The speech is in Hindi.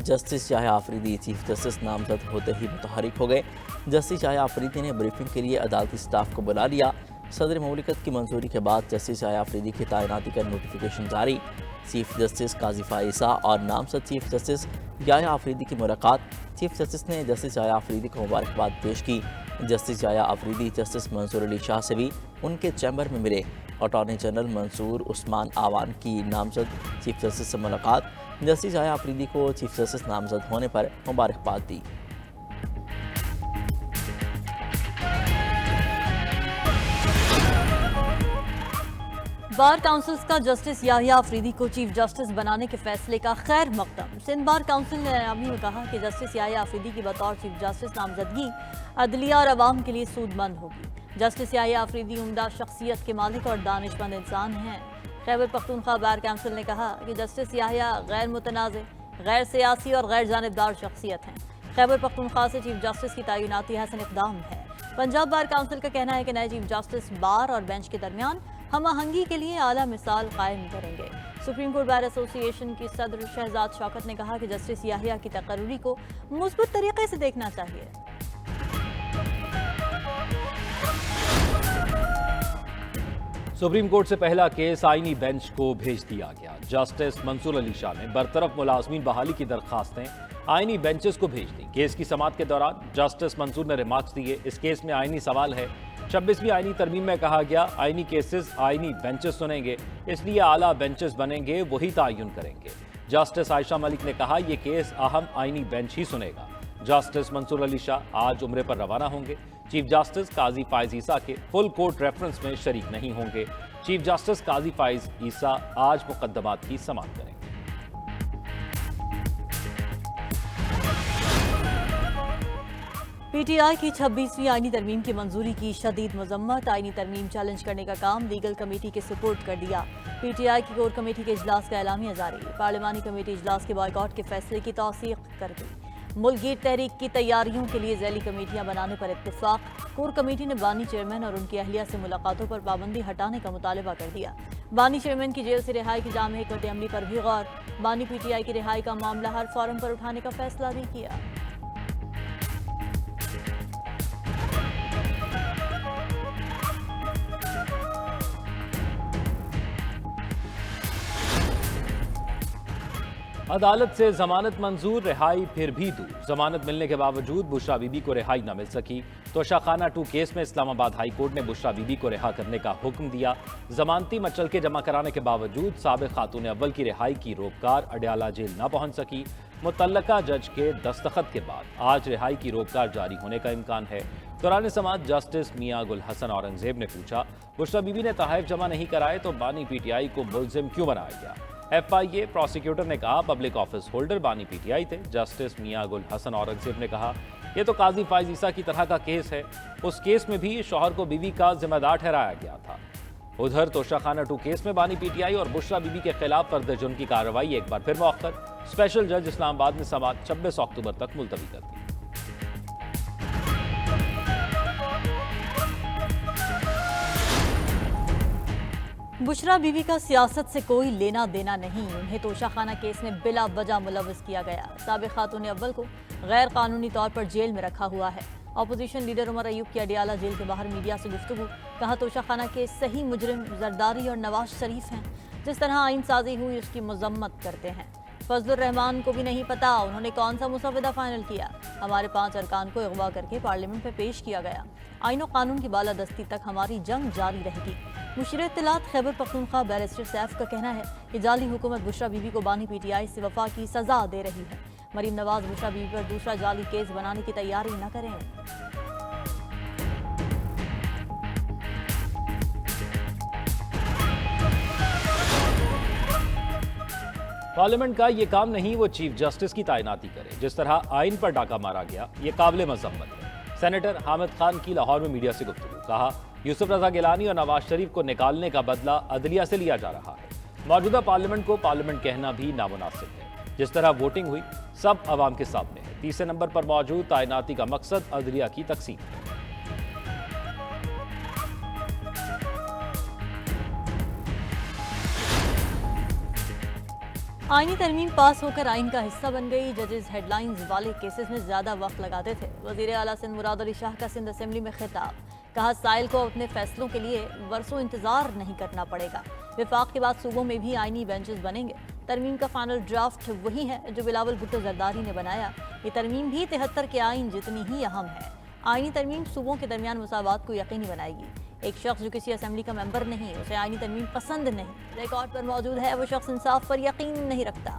Justice Yahya Afridi chief justice नामजद होते ही मुतहरिक हो गए। जस्टिस याह्या आफरीदी ने ब्रीफिंग के लिए अदालती स्टाफ को बुला लिया। सदर ममलिकत की मंजूरी के बाद जस्टिस याह्या आफरीदी की तैनाती का नोटिफिकेशन जारी। चीफ जस्टिस काजी फाइसा और नामजद चीफ जस्टिस याह्या आफरीदी की मुलाकात। चीफ जस्टिस ने जस्टिस याह्या आफरीदी को मुबारकबाद पेश की। जस्टिस याह्या आफरीदी जस्टिस मंसूर अली शाह से भी उनके चैम्बर में मिले। अटॉर्नी जनरल मंसूर उस्मान आवान की नामजद चीफ जस्टिस से मुलाकात। जस्टिस याह्या आफरीदी को चीफ जस्टिस नामजद होने पर मुबारकबाद दी। बार काउंसिल्स का जस्टिस याह्या आफरीदी को चीफ जस्टिस बनाने के फैसले का खैर मकदम। सिंध बार काउंसिल ने अमी में कहा कि जस्टिस याह्या आफरीदी की बतौर चीफ जस्टिस नामजदगी अदलिया और अवाम के लिए सूदमंद होगी। जस्टिस याह्या आफरीदी उम्दा शख्सियत के मालिक और दानिशमंद इंसान हैं। खैबर पख्तूनख्वा बार काउंसिल ने कहा कि जस्टिस याह्या गैर मुतनाज़, गैर सियासी और गैर जानिबदार शख्सियत हैं। खैबर पख्तूनख्वा से चीफ जस्टिस की तैनाती हसन इक़दाम है। पंजाब बार काउंसिल का कहना है कि नए चीफ जस्टिस बार और बेंच के दरमियान हम आहंगी के लिए आला मिसाल कायम करेंगे। सुप्रीम कोर्ट बार एसोसिएशन की सदर शहजाद शौकत ने कहा कि जस्टिस याह्या की तकर्री को मुस्बत तरीके से देखना चाहिए। सुप्रीम कोर्ट से पहला केस आईनी बेंच को भेज दिया गया। जस्टिस मंसूर अली शाह ने बरतरफ मुलाजमीन बहाली की दरखास्तें आईनी बेंचेस को भेज दी। केस की समाअत के दौरान जस्टिस मंसूर ने रिमार्क्स दिए। इस केस में आईनी सवाल है। 26वीं आईनी तरमीम में कहा गया आईनी केसेस आईनी बेंचेस सुनेंगे, इसलिए आला बेंचेस बनेंगे, वही तयन करेंगे। जस्टिस आयशा मलिक ने कहा यह केस अहम आईनी बेंच ही सुनेगा। जस्टिस मंसूर अली शाह आज उम्रे पर रवाना होंगे। चीफ जस्टिस काजी फाइज ईसा के फुल कोर्ट रेफरेंस में शरीक नहीं होंगे। चीफ जस्टिस काजी फाइज ईसा आज मुकदमात की समाअत करेंगे। पीटीआई की 26वीं आईनी तरमीम की मंजूरी की शदीद मजम्मत। आईनी तरमीम चैलेंज करने का काम लीगल कमेटी के सुपुर्द कर दिया। पीटीआई की कोर कमेटी के इजलास का एलामिया जारी। पार्लिमानी कमेटी इजलास के बॉयकॉट के फैसले की तौसीक कर दी। मुल्कगीर तहरीक की तैयारियों के लिए ज़ैली कमेटियां बनाने पर इत्तेफाक। कोर कमेटी ने बानी चेयरमैन और उनकी अहलिया से मुलाकातों पर पाबंदी हटाने का मुतालबा कर दिया। बानी चेयरमैन की जेल से रिहाई की जाम हिकमत अमली पर भी गौर। बानी पीटीआई की रिहाई का मामला हर फॉरम पर उठाने का फैसला भी किया। अदालत से जमानत मंजूर, रिहाई फिर भी दूर। जमानत मिलने के बावजूद बुशरा बीबी को रिहाई न मिल सकी। तोशाखाना 2 केस में इस्लामाबाद हाई कोर्ट ने बुशरा बीबी को रिहा करने का हुक्म दिया। जमानती मचलके जमा कराने के बावजूद साबिक खातून अव्वल की रिहाई की रोककार अडयाला जेल न पहुंच सकी। मुतल्लका जज के दस्तखत के बाद आज रिहाई की रोककार जारी होने का इम्कान है। दौरान समाअत जस्टिस मियां गुल हसन औरंगजेब ने पूछा, बुशरा बीबी ने तहफ़ जमा नहीं कराए तो बानी पीटीआई को मुलजिम क्यों बनाया गया? FIA प्रोसिक्यूटर ने कहा पब्लिक ऑफिस होल्डर बानी पीटीआई थे। जस्टिस मियां गुल हसन औरंगजेब ने कहा यह तो काजी फाइज ईसा की तरह का केस है। उस केस में भी शौहर को बीवी का जिम्मेदार ठहराया गया था। उधर तोशाखाना 2 केस में बानी पीटीआई और बुशरा बीबी के खिलाफ फर्द जुर्म की कार्रवाई एक बार फिर मौखर। स्पेशल जज इस्लामाबाद ने समाअत 26 अक्टूबर तक मुलतवी कर दी। बुशरा बीवी का सियासत से कोई लेना देना नहीं। उन्हें तोशाखाना केस में बिला वजह मुलव्वस किया गया। साबिक खातून अव्वल को गैर कानूनी तौर पर जेल में रखा हुआ है। अपोजिशन लीडर उमर अयूब की अडियाला जेल के बाहर मीडिया से गुफ्तगू। कहा तोशाखाना के सही मुजरिम जरदारी और नवाज शरीफ हैं। जिस तरह आइन साजी हुई उसकी मजम्मत करते हैं। फजलुर रहमान को भी नहीं पता उन्होंने कौन सा मुसवदा फाइनल किया। हमारे 5 अरकान को अगवा करके पार्लियामेंट में पेश किया गया। आइन और कानून की बालादस्ती तक हमारी जंग जारी रहेगी। मुशीर इत्तलात खैबर पख्तूनख्वा बैरिस्टर सैफ का कहना है कि जाली हुकूमत बुशरा बीबी को बानी पीटीआई से वफा की सजा दे रही है। मरीम नवाज बुशरा बीबी पर दूसरा जाली केस बनाने की तैयारी न करें। पार्लियामेंट का ये काम नहीं वो चीफ जस्टिस की तैनाती करे। जिस तरह आइन पर डाका मारा गया ये काबिल मजम्मत है। सेनेटर हामिद खान की लाहौर में मीडिया से गुफ्तगू। कहा यूसुफ रजा गिलानी और नवाज शरीफ को निकालने का बदला अदलिया से लिया जा रहा है। मौजूदा पार्लियामेंट को पार्लियामेंट कहना भी नामुनासिब है। जिस तरह वोटिंग हुई सब अवाम के सामने है। तीसरे नंबर पर मौजूद तैनाती का मकसद अदलिया की तकसीम है। आईनी तरमीम पास होकर आइन का हिस्सा बन गई। जजेस हेडलाइंस वाले केसेस में ज्यादा वक्त लगाते थे। वजीर आला सिंध मुराद अली शाह का सिंध असेंबली में खिताब, कहा साइल को अपने फैसलों के लिए बरसों इंतजार नहीं करना पड़ेगा। विफाक के बाद सूबों में भी आईनी बेंचेस बनेंगे। तरमीम का फाइनल ड्राफ्ट वही है जो बिलावल भुट्टो जरदारी ने बनाया। ये तरमीम भी 73 के आइन जितनी ही अहम है। आईनी तरमीम सूबों के दरमियान मसावात को यकीनी बनाएगी। एक शख्स जो किसी असेंबली का मेंबर नहीं, उसे आईनी तरमीम पसंद नहीं, रिकॉर्ड पर मौजूद है, वो शख्स इंसाफ पर यकीन नहीं रखता।